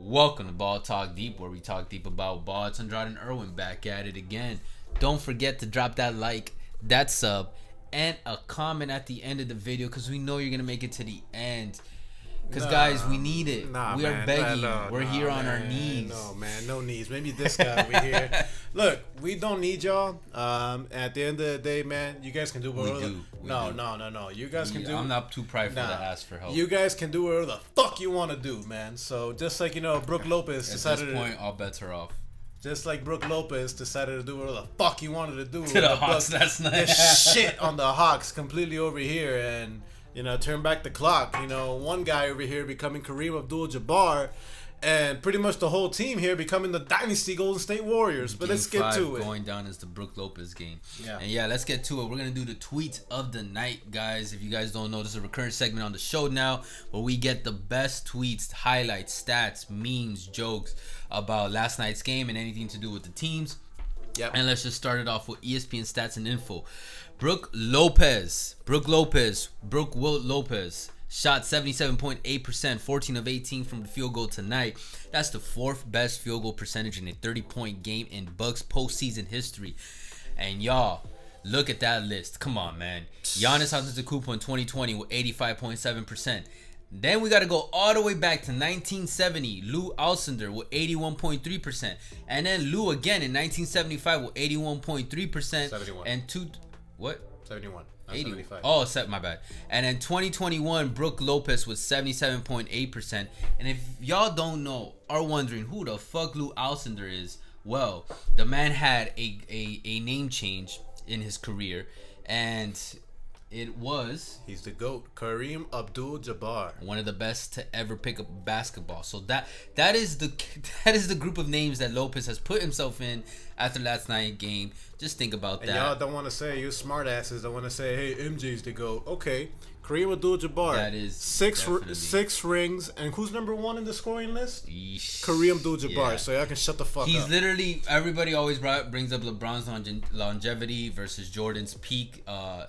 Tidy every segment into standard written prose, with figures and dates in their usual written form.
Welcome to Ball Talk Deep, where we talk deep about ball. It's Andrade and Irwin back at it again. Don't forget to drop that like, that sub, and a comment at the end of the video because we know you're going to make it to the end. Because, guys, we need it. We are begging. We're here on our knees. No, man, no knees. Maybe this guy over here. Look, we don't need y'all. At the end of the day, man, you guys can do whatever. No. You guys can do. I'm not too prideful to ask for help. You guys can do whatever the fuck you want to do, man. So just like Brooke Lopez decided. At this point, all bets are off. Just like Brooke Lopez decided to do whatever the fuck he wanted to do to the Hawks last night. This shit on the Hawks completely over here and. Turn back the clock. One guy over here becoming Kareem Abdul-Jabbar, and pretty much the whole team here becoming the dynasty Golden State Warriors. But let's get to it. Going down is the Brooke Lopez game. Yeah. And let's get to it. We're gonna do the tweets of the night, guys. If you guys don't know, this is a recurring segment on the show now, where we get the best tweets, highlights, stats, memes, jokes about last night's game and anything to do with the teams. Yep. And let's just start it off with ESPN stats and info. Brooke Lopez shot 77.8%, 14 of 18 from the field goal tonight. That's the fourth best field goal percentage in a 30-point game in Bucks postseason history. And y'all, look at that list. Come on, man. Giannis Antetokounmpo in 2020 with 85.7%. Then we got to go all the way back to 1970. Lou Alcindor with 81.3%. And then Lou again in 1975 with 81.3%. 71. And 71. 75. Oh, my bad. And then 2021, Brooke Lopez was 77.8%. And if y'all don't know, are wondering who the fuck Lou Alcindor is, well, the man had a name change in his career, and he's the GOAT, Kareem Abdul-Jabbar, one of the best to ever pick up basketball. So that is the group of names that Lopez has put himself in after last night's game. Just think about that. And y'all don't want to say, you smart asses don't want to say, hey, MJ's the GOAT. Okay, Kareem Abdul-Jabbar. That is six rings, and who's number one in the scoring list? Yeesh. Kareem Abdul-Jabbar. Yeah. So y'all can shut the fuck up. He's literally, everybody always brings up LeBron's longevity versus Jordan's peak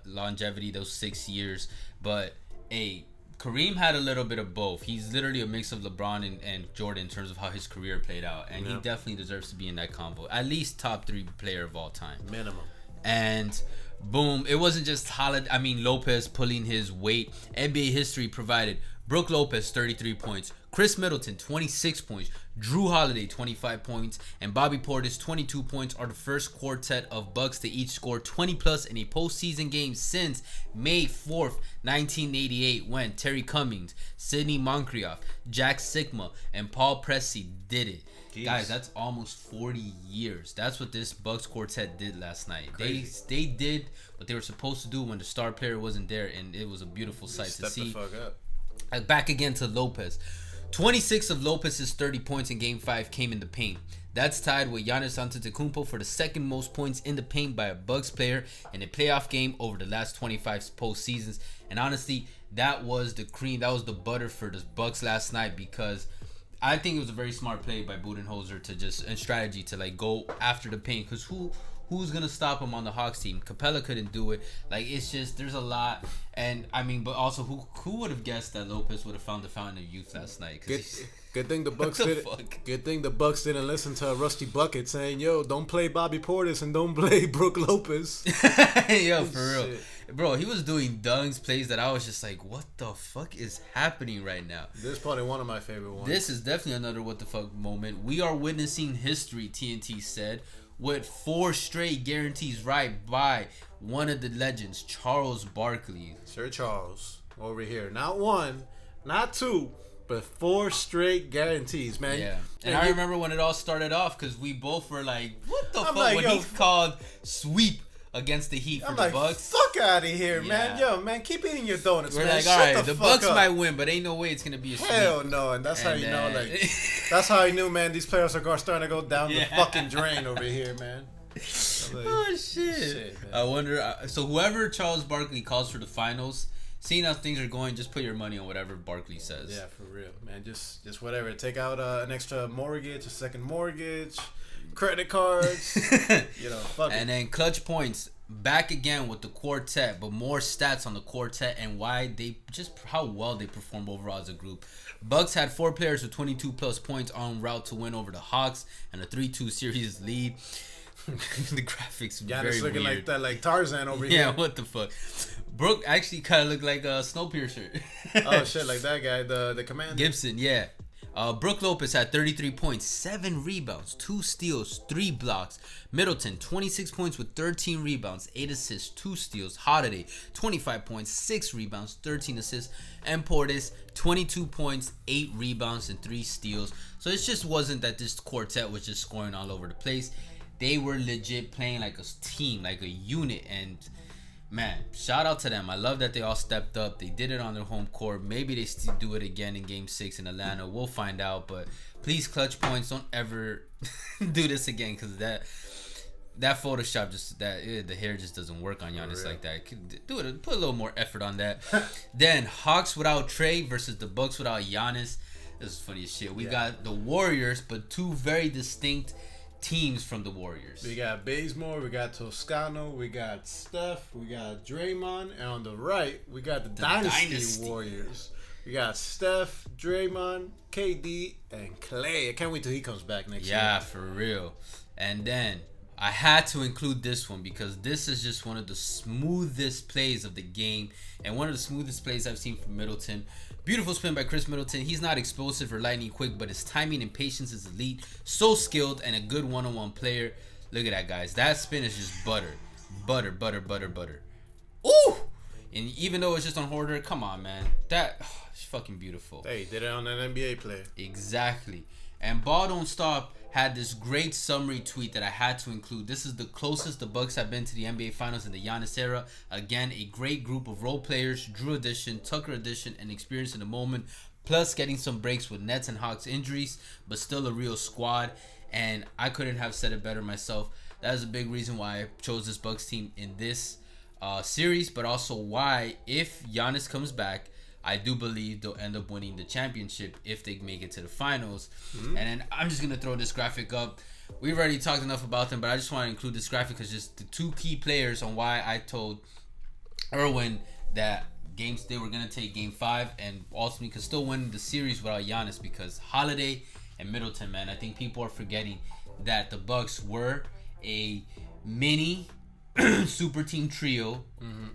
longevity, those 6 years. But Kareem had a little bit of both. He's literally a mix of LeBron and Jordan in terms of how his career played out, and he definitely deserves to be in that combo. At least top 3 player of all time, minimum. And boom, it wasn't just Lopez pulling his weight. NBA history provided Brooke Lopez 33 points, Chris Middleton 26 points, Drew Holiday 25 points, and Bobby Portis 22 points are the first quartet of Bucks to each score 20 plus in a postseason game since May 4th, 1988, when Terry Cummings, Sidney Moncrief, Jack Sikma, and Paul Pressey did it. Jeez. Guys, that's almost 40 years. That's what this Bucks quartet did last night. They did what they were supposed to do when the star player wasn't there, and it was a beautiful sight to see. The fuck up. Back again to Lopez. 26 of Lopez's 30 points in Game 5 came in the paint. That's tied with Giannis Antetokounmpo for the second most points in the paint by a Bucks player in a playoff game over the last 25 postseasons. And honestly, that was the cream, that was the butter for the Bucks last night, because I think it was a very smart play by Budenholzer and strategy to go after the paint, because who's gonna stop him on the Hawks team? Capella couldn't do it. It's just, there's a lot. And but also, who would have guessed that Lopez would have found the fountain of youth last night? Good thing the Bucks did. Good thing the Bucks didn't listen to Rusty Bucket saying, "Yo, don't play Bobby Portis and don't play Brooke Lopez." Yo, for real, bro. He was doing dunks, plays that I was just like, "What the fuck is happening right now?" This is probably one of my favorite ones. This is definitely another what the fuck moment. We are witnessing history. TNT said, with 4 straight guarantees right by one of the legends, Charles Barkley. Sir Charles over here, not 1, not 2. But 4 straight guarantees, man. Yeah. And I remember when it all started off, because we both were like, what the fuck? When he called sweep against the Heat for the Bucks. Fuck out of here, man. Yo, man, keep eating your donuts, we're man. All right, the Bucks might win, but ain't no way it's going to be a sweep. Hell no. And that's how you know, that's how I knew, man, these players are starting to go down the fucking drain over here, man. Oh, shit I wonder, so whoever Charles Barkley calls for the finals, seeing how things are going, just put your money on whatever Barkley says. Yeah, for real, man. Just whatever. Take out an extra mortgage, a second mortgage, credit cards. Fuck And it. then clutch points. Back again with the quartet, but more stats on the quartet and how well they perform overall as a group. Bucks had 4 players with 22 plus points en route to win over the Hawks and a 3-2 series lead. The graphics Giannis very looking weird. like that, like Tarzan over here. Yeah, what the fuck? Brooke actually kind of looked like a Snowpiercer. Oh shit, like that guy, the commander. Gibson, yeah. Brook Lopez had 33 points, 7 rebounds, 2 steals, 3 blocks. Middleton, 26 points with 13 rebounds, 8 assists, 2 steals. Holiday, 25 points, 6 rebounds, 13 assists. And Portis, 22 points, 8 rebounds, and 3 steals. So it just wasn't that this quartet was just scoring all over the place. They were legit playing like a team, like a unit. And man, shout out to them. I love that they all stepped up. They did it on their home court. Maybe they still do it again in Game 6 in Atlanta. We'll find out. But please, clutch points, don't ever do this again, because that Photoshop the hair just doesn't work on Giannis like that. Do it. Put a little more effort on that. Then Hawks without Trey versus the Bucks without Giannis. This is funny as shit. We got the Warriors, but 2 very distinct teams from the Warriors. We got Bazemore, we got Toscano, we got Steph, we got Draymond, and on the right we got the Dynasty Warriors. We got Steph, Draymond, KD, and Clay. I can't wait till he comes back next year. Yeah, for real. And then I had to include this one because this is just one of the smoothest plays of the game and one of the smoothest plays I've seen from Middleton. Beautiful spin by Chris Middleton. He's not explosive or lightning quick, but his timing and patience is elite. So skilled and a good one-on-one player. Look at that, guys. That spin is just butter. Butter, butter, butter, butter. Ooh! And even though it's just on Hoarder, come on, man. It's fucking beautiful. Hey, did it on an NBA player. Exactly. And Ball Don't Stop had this great summary tweet that I had to include. This is the closest the Bucks have been to the NBA Finals in the Giannis era. Again, a great group of role players, Drew addition, Tucker addition, and experience in the moment. Plus getting some breaks with Nets and Hawks injuries, but still a real squad. And I couldn't have said it better myself. That is a big reason why I chose this Bucks team in this series, but also why, if Giannis comes back, I do believe they'll end up winning the championship if they make it to the finals. And then I'm just going to throw this graphic up. We've already talked enough about them, but I just want to include this graphic because just the 2 key players on why I told Erwin that they were going to take Game 5 and ultimately could still win the series without Giannis, because Holiday and Middleton, man, I think people are forgetting that the Bucks were a mini super team trio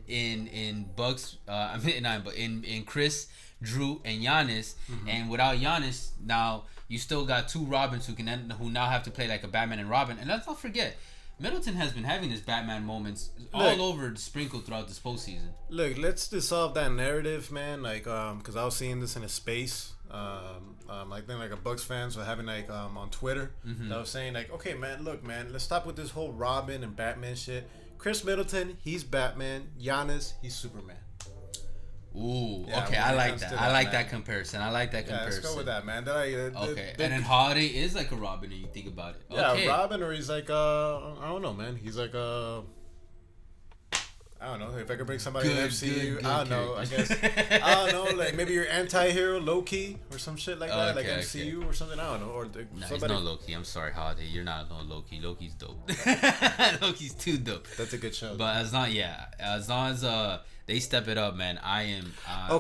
in Bucks, in Chris, Drew, and Giannis. And without Giannis, now you still got 2 Robins who now have to play like a Batman and Robin. And let's not forget, Middleton has been having his Batman moments all over sprinkled throughout this postseason. Look, let's dissolve that narrative, man. Like, because I was seeing this in a space. Like then, like a Bucks fans were having like on Twitter. That was saying like, okay, man, look, man, let's stop with this whole Robin and Batman shit. Chris Middleton, he's Batman. Giannis, he's Superman. Ooh, Yeah, okay, when I it like comes that. to I like man. that comparison. Let's go with that, man. Okay, and then Holiday is like a Robin, if you think about it. Okay. Yeah, Robin, or he's like I don't know, man. He's like I don't know if I could bring somebody in MCU. I don't know. I guess I don't know. Like maybe you're anti-hero, Loki, or some shit like that, like MCU or something. I don't know. Or Nah, somebody. he's no Loki. I'm sorry, Holiday. You're not no Loki. Loki's dope. Loki's too dope. That's a good show. But as long as they step it up, man, I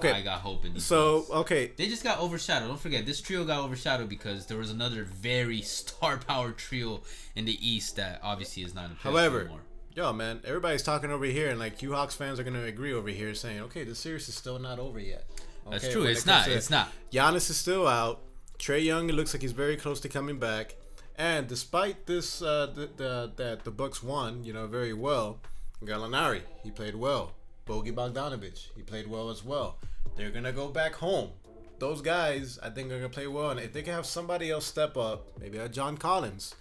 got hope in these So guys. They just got overshadowed. Don't forget, this trio got overshadowed because there was another very star-powered trio in the East that obviously is not in place anymore. Yo, man, everybody's talking over here, and like you Hawks fans are gonna agree over here, saying, okay, the series is still not over yet. Okay, that's true. It's not. Giannis is still out. Trey Young, it looks like he's very close to coming back. And despite this, that the Bucks won, very well. Gallinari, he played well. Bogey Bogdanovic, he played well as well. They're gonna go back home. Those guys, I think, are gonna play well, and if they can have somebody else step up, maybe a John Collins,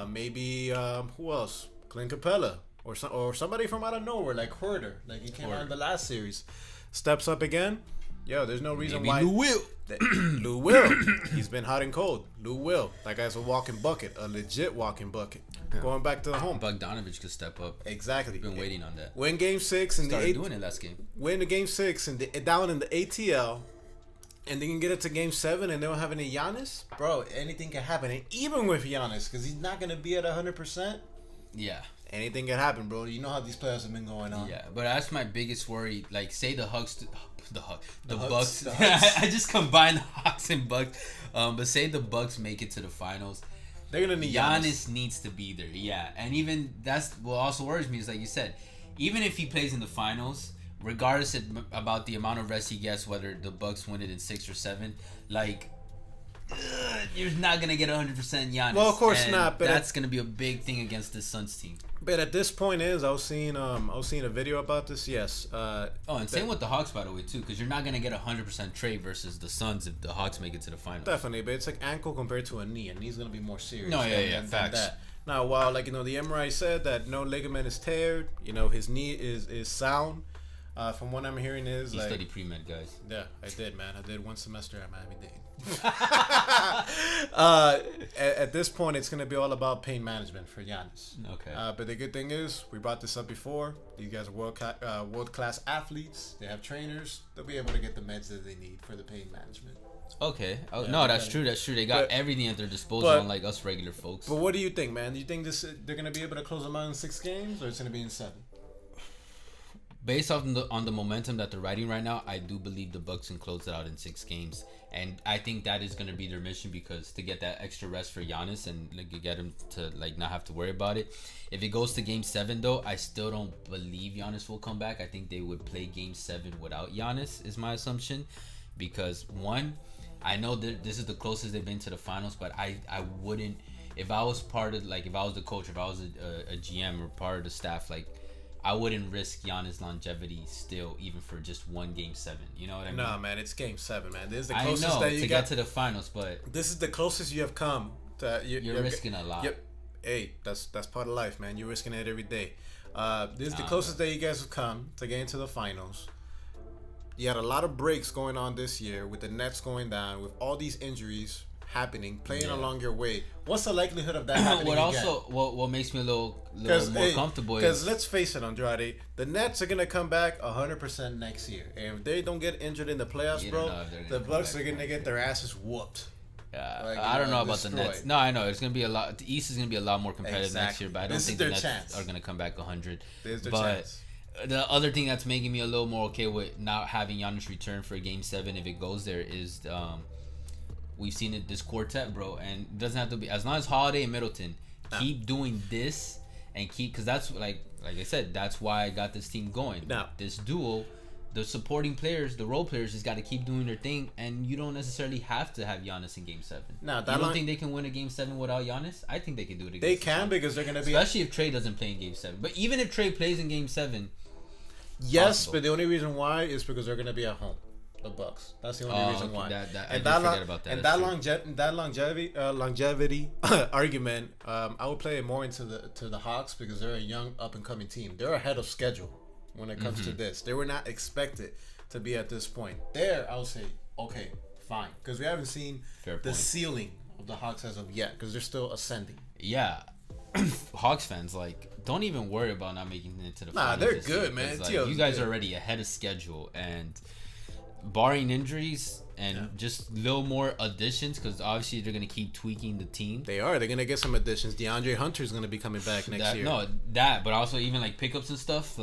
maybe who else? Clint Capella, or somebody from out of nowhere like Hoarder, like he came out in the last series, steps up again. Yo, there's no reason why. Lou Will. Lou Will. He's been hot and cold. Lou Will. That guy's a walking bucket, a legit walking bucket. Going back to the home. Bogdanovic could step up. Exactly. Been waiting on that. Win Game 6 and started doing it last game. Win the Game 6 and down in the ATL, and they can get it to Game 7 and they don't have any Giannis, bro, anything can happen. And even with Giannis, because he's not going to be at 100%, yeah, anything can happen, bro. You know how these playoffs have been going on. Yeah, but that's my biggest worry. Like, say the Bucks. Bucks. I just combined the Hawks and Bucks. But say the Bucks make it to the finals. They're gonna need Giannis. Needs to be there. Yeah, and even that's what also worries me is, like you said, even if he plays in the finals, regardless about the amount of rest he gets, whether the Bucks win it in 6 or 7, like. You're not gonna get 100% Giannis. Well, of course not. But that's gonna be a big thing against the Suns team. But at this point, I was seeing a video about this. Yes. And same with the Hawks, by the way, too, because you're not gonna get 100% trade versus the Suns if the Hawks make it to the finals. Definitely, but it's like ankle compared to a knee. A knee's gonna be more serious. No, yeah, facts. That. Now, while the MRI said that no ligament is teared, his knee is sound. From what I'm hearing is you study pre-med, guys. Yeah, I did, man. I did one semester at Miami-Dade. At this point, it's gonna be all about pain management for Giannis. Okay. But the good thing is, we brought this up before. These guys are world class athletes. They have trainers. They'll be able to get the meds that they need for the pain management. Okay. No, that's true. That's true. They got everything at their disposal, unlike us regular folks. But what do you think, man? Do you think they're gonna be able to close them out in 6 games, or it's gonna be in 7? Based on the momentum that they're riding right now, I do believe the Bucks can close it out in 6 games, and I think that is going to be their mission, because to get that extra rest for Giannis and get him to not have to worry about it. If it goes to Game 7, though, I still don't believe Giannis will come back. I think they would play Game 7 without Giannis, is my assumption, because one, I know that this is the closest they've been to the finals, but I wouldn't, if I was part of if I was the coach, if I was a GM or part of the staff, I wouldn't risk Giannis' longevity still, even for just one Game 7. You know what I mean? No, man, it's Game 7, man. This is the I closest know that you to get to the finals, but this is the closest you have come. You're risking a lot. Yep. Hey, that's part of life, man. You're risking it every day. This is the closest that you guys have come to getting to the finals. You had a lot of breaks going on this year with the Nets going down, with all these injuries happening, playing along your way. What's the likelihood of that happening What makes me a little more comfortable is, because let's face it, Andrade, the Nets are gonna come back 100% next year, and if they don't get injured in the playoffs, bro, the Bucks are gonna get their asses whooped. I don't know about the Nets. No, I know it's gonna be a lot. The East is gonna be a lot more competitive next year, but I don't think the Nets are gonna come back 100. There's their chance. The other thing that's making me a little more okay with not having Giannis return for Game 7 if it goes there is we've seen it, this quartet, bro, and it doesn't have to be, as long as Holiday and Middleton keep doing this and because that's like I said, that's why I got this team going. This duo, the supporting players, the role players, just got to keep doing their thing, and you don't necessarily have to have Giannis in Game 7. You don't think they can win a Game 7 without Giannis? I think they can do it. They can, because they're gonna be, especially if Trey doesn't play in Game 7. But even if Trey plays in Game 7, yes, possible. But the only reason why is because they're gonna be at home. The Bucks. That's the only reason why. That longevity argument, I would play it more into the Hawks, because they're a young up and coming team. They're ahead of schedule when it comes to this. They were not expected to be at this point. There, I would say, okay, fine, because we haven't seen the ceiling of the Hawks as of yet, because they're still ascending. Yeah, Hawks fans, don't even worry about not making it to the finals. They're good, man. You guys are already ahead of schedule, and barring injuries and just a little more additions, because obviously they're going to keep tweaking the team. They're going to get some additions. DeAndre Hunter's going to be coming back next year. No, but also even pickups and stuff.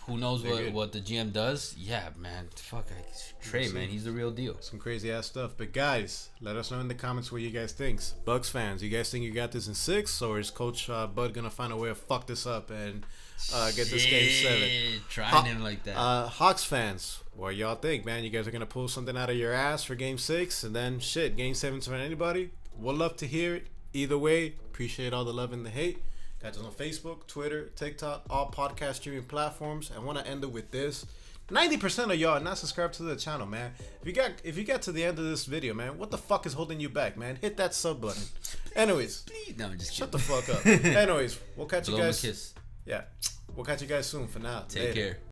Who knows what the GM does? Yeah, man. Fuck, Trey, man. He's the real deal. Some crazy ass stuff. But guys, let us know in the comments what you guys think. Bucks fans, you guys think you got this in 6, or is Coach Bud going to find a way to fuck this up and get this Game 7? Trying him like that. Hawks fans, what y'all think, man? You guys are going to pull something out of your ass for Game 6, and then Game 7's for anybody? We'll love to hear it. Either way, appreciate all the love and the hate. Catch us on Facebook, Twitter, TikTok, all podcast streaming platforms. I want to end it with this. 90% of y'all are not subscribed to the channel, man. If you got to the end of this video, man, what the fuck is holding you back, man? Hit that sub button. Anyways, no, just shut the fuck up. Anyways, we'll catch you guys. Kiss. Yeah, we'll catch you guys soon. For now, take care.